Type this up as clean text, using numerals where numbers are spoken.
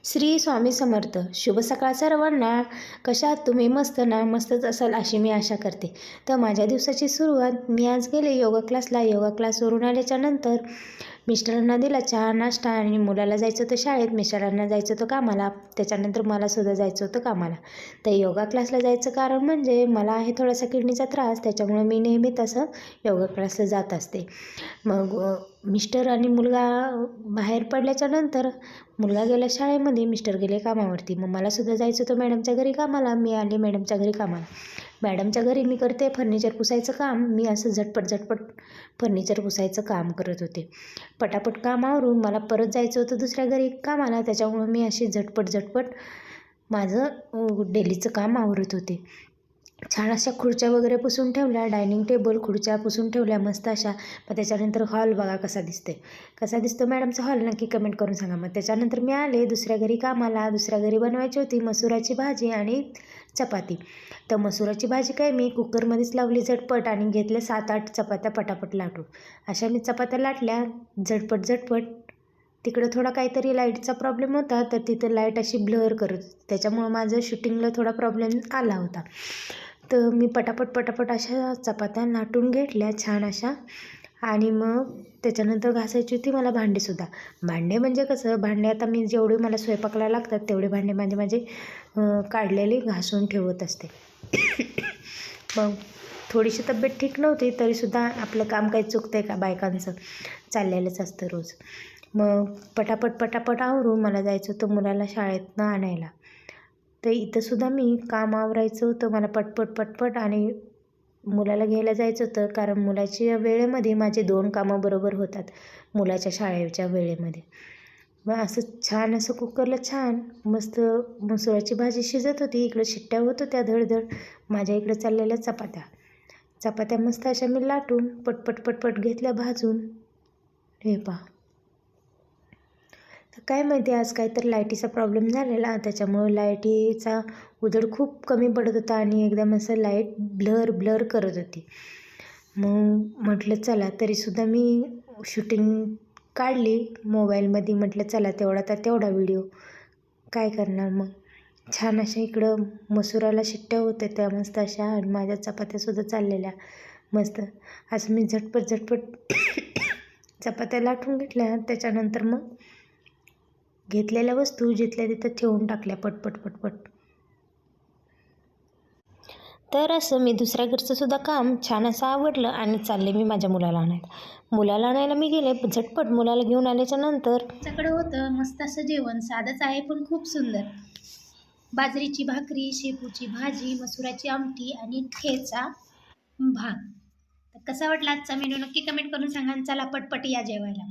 श्री स्वामी समर्थ. शुभ सकाळ सर्वांना. कशा आहात तुम्ही? मस्त ना? मस्तच असाल अशी मी आशा करते. तर माझ्या दिवसाची सुरुवात मी आज गेले योगा क्लासला. योगा क्लासवरून आल्याच्या नंतर मिस्टरांना दिला चहा नाश्ता आणि मुलाला जायचं होतं शाळेत, मिस्टरांना जायचं होतं कामाला. त्याच्यानंतर मलासुद्धा जायचं होतं कामाला. तर योगा क्लासला जायचं कारण म्हणजे मला आहे थोडासा किडनीचा त्रास, त्याच्यामुळं मी नेहमी तसं योगा क्लासला जात असते. मग मिस्टर आणि मुलगा बाहेर पडल्याच्या नंतर मुलगा गेला शाळेमध्ये, मिस्टर गेले कामावरती. मग मलासुद्धा जायचं होतं मॅडमच्या घरी कामाला. मी आले मॅडमच्या घरी कामाला. मॅडमच्या घरी मी करते फर्निचर पुसायचं काम. मी असं झटपट फर्निचर पुसायचं काम करत होते. पटापट कामावरून मला परत जायचं होतं दुसऱ्या घरी कामाला, त्याच्यामुळं मी अशी झटपट माझं डेलीचं काम आवरत होते. छान अशा खुर्च्या वगैरे पुसून ठेवल्या, डायनिंग टेबल खुर्च्या पुसून ठेवल्या मस्त अशा. मग त्याच्यानंतर हॉल बघा कसा दिसतो मॅडमचा हॉल, नक्की कमेंट करून सांगा. मग त्याच्यानंतर मी आले दुसऱ्या घरी कामाला. दुसऱ्या घरी बनवायची होती मसुराची भाजी आणि चपाती. तर मसुराची भाजी काय मी कुकरमध्येच लावली झटपट आणि घेतल्या 7-8 चपात्या पटापट लाटून. अशा मी चपात्या लाटल्या झटपट. तिकडं थोडा काहीतरी लाईटचा प्रॉब्लेम होता, तर तिथं लाईट अशी ब्लर करत होती. त्याच्यामुळं माझं शूटिंगला थोडा प्रॉब्लेम आला होता. तर मी पटापट अशा चपात्या लाटून घेतल्या छान अशा. आणि मग त्याच्यानंतर घासायची होती मला भांडेसुद्धा. भांडे म्हणजे कसं, भांडे आता मी जेवढे मला स्वयंपाकाला लागतात तेवढे भांडे माझे काढलेले घासून ठेवत असते. मग थोडीशी तब्येत ठीक नव्हती तरीसुद्धा आपलं काम काही चुकतं आहे का, बायकांचं चाललेलंच असतं रोज. मग पटापट आवरून मला जायचं होतं मुलाला शाळेतनं आणायला. तर इथंसुद्धा मी काम आवरायचं होतं मला पटपट आणि मुलाला घ्यायला जायचं होतं, कारण मुलाच्या वेळेमध्ये माझे 2 कामं बरोबर होतात मुलाच्या शाळेच्या वेळेमध्ये. मग असं छान असं कुकरला छान मस्त मसुराची भाजी शिजत होती, इकडं शिट्ट्या होत होत्या धड. माझ्या इकडं चाललेल्या चपात्या मस्त अशा मी लाटून पटपट घेतल्या भाजून. हे पहा, तर काय माहिती आज काहीतरी लाईटीचा प्रॉब्लेम झालेला, त्याच्यामुळं लाईटीचा उजेड खूप कमी पडत होता आणि एकदम असं लाईट ब्लर करत होती. मग म्हटलं चला, तरीसुद्धा मी शूटिंग काढली मोबाईलमध्ये. म्हटलं चला तेवढा व्हिडिओ काय करणार. मग छान अशा इकडं मसुराला शिट्ट्या होत्या त्या मस्त अशा आणि माझ्या चपात्यासुद्धा चाललेल्या मस्त. असं मी झटपट चपात्या लाटून घेतल्या. त्याच्यानंतर मग घेतलेल्या वस्तू जिथल्या तिथं ठेवून टाकल्या पटपट. तर असं मी दुसऱ्या घरचं सुद्धा काम छान असं आवडलं आणि चालले मी माझ्या मुलाला आणायला मी गेले झटपट. मुलाला घेऊन आल्याच्या नंतर आमच्याकडे होतं मस्त असं जेवण, साधंच आहे पण खूप सुंदर. बाजरीची भाकरी, शेपूची भाजी, मसुराची आमटी आणि ठेचा भात. तर कसा वाटला आजचा मेनू नक्की कमेंट करून सांगा. चला पटपट या जेवायला.